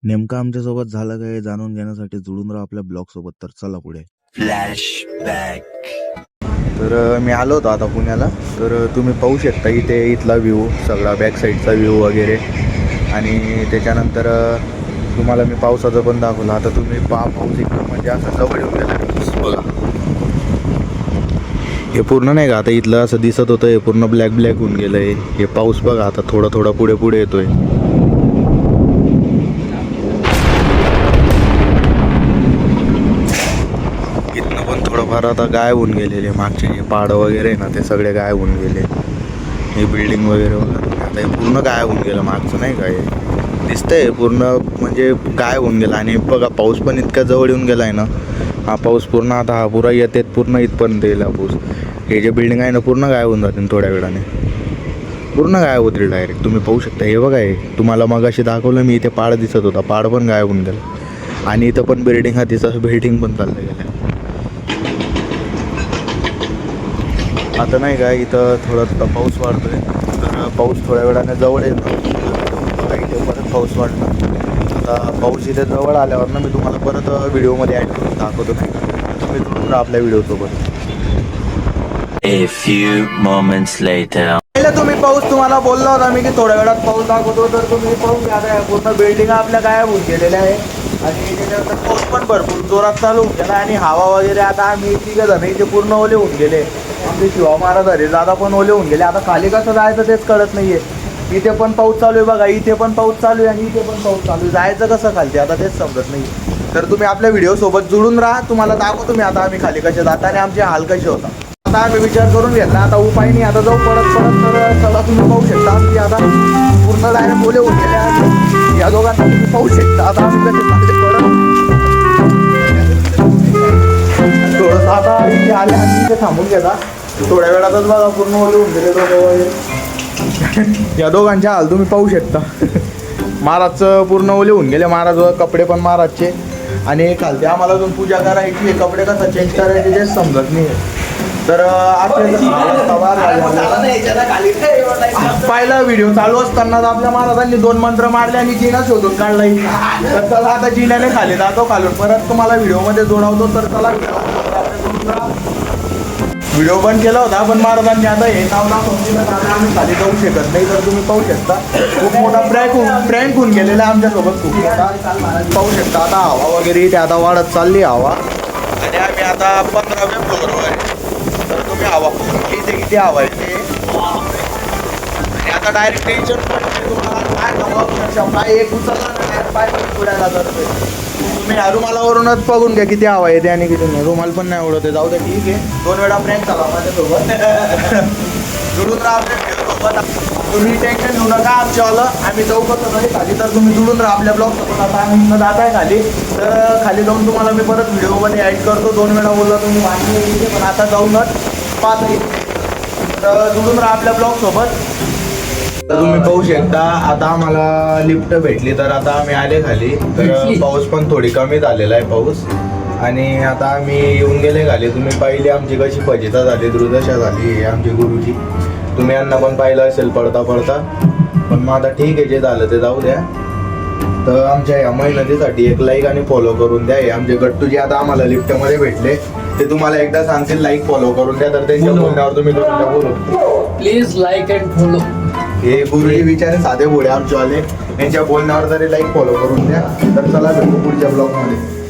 नेमकं आमच्यासोबत झालं काय हे जाणून घेण्यासाठी जुळून राहा आपल्या ब्लॉग सोबत. तर चला पुढे. फ्लॅशबॅक. तर मी आलो होतो आता पुण्याला. तर तुम्ही पाहू शकता इथे इथला व्ह्यू सगळा, बॅक साईडचा व्ह्यू वगैरे. आणि त्याच्यानंतर तुम्हाला मी पावसाचं पण दाखवलं. आता तुम्ही पाऊस एकदम म्हणजे असं जवळ येऊन गेला बघा. हे पूर्ण नाही का आता इथलं असं दिसत होतं, हे पूर्ण ब्लॅक ब्लॅक होऊन गेलं आहे. हे पाऊस बघा आता थोडा थोडा पुढे पुढे येतोय. इथनं पण थोडंफार आता गायब होऊन गेलेले मागचे हे पहाडं वगैरे आहे ना, ते सगळे गायब होऊन गेले. हे बिल्डिंग वगैरे वगैरे आता हे पूर्ण गायब होऊन गेलं मागचं नाही का, हे दिसतंय पूर्ण म्हणजे गायब होऊन गेला. आणि बघा पाऊस पण इतक्या जवळ येऊन गेला आहे ना. हा पाऊस पूर्ण आता हा पुरा येते पूर्ण इथपर्यंत येईल हा पाऊस. हे जे बिल्डिंग आहे ना पूर्ण गायब होऊन जातील थोड्या वेळाने, पूर्ण गायब होतील डायरेक्ट. तुम्ही पाहू शकता हे बघा, हे तुम्हाला मगाशी दाखवलं मी, इथे पाड दिसत होता, पाड पण गायब होऊन गेला. आणि इथं पण बिल्डिंग हा दिसत, बिल्डिंग पण चाललं गेल्या. आता नाही का इथं थोडा पाऊस वाढतोय. तर पाऊस थोड्या वेळाने जवळ येतो बघा, इथे परत पाऊस वाढला. आता पाऊस इथे जवळ आल्यावर ना मी तुम्हाला परत व्हिडिओमध्ये ॲड करून दाखवतो नाही का. तुम्ही जोडून राहा आपल्या व्हिडिओसोबत. A few moments later. पहिलं तुम्ही पाऊस तुम्हाला बोलला होता मी की थोड्या वेळात पाऊस दाखवतो. तर तुम्ही पाहून घ्या आता पूर्ण बिल्डिंग आपल्या गायब होऊन गेलेल्या आहे. आणि त्याच्यानंतर पाऊस पण भरपूर जोरात चालू होऊन गेला. आणि हवा वगैरे आता आम्ही तिघं जण इथे पूर्ण ओले होऊन गेले. आमचे शिवा महाराज हरे दादा पण ओले होऊन गेले. आता खाली कसं जायचं तेच कळत नाहीये. इथे पण पाऊस चालू आहे बघा, इथे पण पाऊस चालू आहे आणि इथे पण पाऊस चालू आहे. जायचं कसं खालती आता तेच समजत नाही. तर तुम्ही आपल्या व्हिडिओ सोबत जुळून राहा. तुम्हाला दाखवतो मी आता आम्ही खाली कसे जाता आणि आमचे हाल कसे होता. आता आम्ही विचार करून घेतला, आता उपाय नाही, आता जाऊ परत परत. तर चला तुम्ही पाहू शकता आम्ही आता पूर्ण डायरेक्ट ओले होऊन गेले आणि या दोघांना तुम्ही पाहू शकता आता आम्ही कसे चालले परत. थोडंसं आता इथे आले आणि इथे थांबून घेता. थोड्या वेळातच बघा पूर्ण ओले होऊन गेले दोघं. या दोघांचे हाल तुम्ही पाहू शकता. महाराजचं पूर्ण ओले होऊन गेले, महाराज कपडे पण महाराजचे. आणि खालते आम्हाला अजून पूजा करायची, हे कपडे कसं चेंज करायचे तेच समजत नाही. तर पहिला व्हिडिओ चालू असताना आपल्या महाराजांनी 2 मंत्र मारले आणि जिना शोधून काढलाय. तर चला आता जिन्याने खाली जातो, खालून परत तुम्हाला व्हिडिओमध्ये जोडवतो. तर चला व्हिडिओ बंद केला होता पण महाराजांनी आता हे नाव आम्ही खाली जाऊ शकत नाही. तर तुम्ही पाहू शकता खूप मोठा प्रँक होऊन गेलेला आहे आमच्यासोबत खूप मोठा. पाहू शकता आता हवा वगैरे इथे आता वाढत चालली हवा. आणि आम्ही आता 15व्या फ्लोअरवर आहे. तर तुम्ही हवा इथे किती हवा आहे ते. आणि आता डायरेक्ट टेन्शन तुम्हाला काय एक उचलला पाय पुढायला जातोय. तुम्ही ह्या रुमालावरूनच बघून घ्या किती हवा येते आणि किती नाही. रुमाल पण नाही आवडत, जाऊ द्या ठीक आहे. 2 वेळा प्रँक झाला माझ्यासोबत. जुळून राहा आपल्या व्हिडिओसोबत. तुम्ही टेन्शन घेऊ नका आमच्यावालं, आम्ही जाऊ कसं नाही खाली. तर तुम्ही जुळून राहा आपल्या ब्लॉगसोबत. आता आम्ही जात आहे खाली. तर खाली जाऊन तुम्हाला मी परत व्हिडिओमध्ये ॲड करतो. 2 वेळा बोलला तुम्ही वाटली पण आता जाऊनच पाहत येईल. तर जुळून राहा आपल्या ब्लॉगसोबत. तर तुम्ही पाहू शकता आता आम्हाला लिफ्ट भेटली. तर आता आम्ही आले खाली. तर पाऊस पण थोडी कमी झालेला आहे पाऊस. आणि आता आम्ही येऊन गेले खाली. तुम्ही पाहिली आमची कशी फजिता झाली, दुर्दशा झाली. हे आमचे गुरुजी, तुम्ही यांना पण पाहिलं असेल पडता पडता. पण मग आता ठीक आहे, जे झालं ते जाऊ द्या. तर आमच्या या मेहनतीसाठी एक लाईक आणि फॉलो करून द्या. हे आमचे गट्टू जे आता आम्हाला लिफ्टमध्ये भेटले ते तुम्हाला एकदा सांगतील लाईक फॉलो करून द्या. तर त्यांच्या बोलण्यावर तुम्ही बोलू प्लीज लाईक अँड फॉलो. हे गुरुजी विचारे साधे भोळे आमच्यावाले, यांच्या बोलण्यावर तरी लाईक फॉलो करून द्या. तर चला भेटू पुढच्या ब्लॉगमध्ये.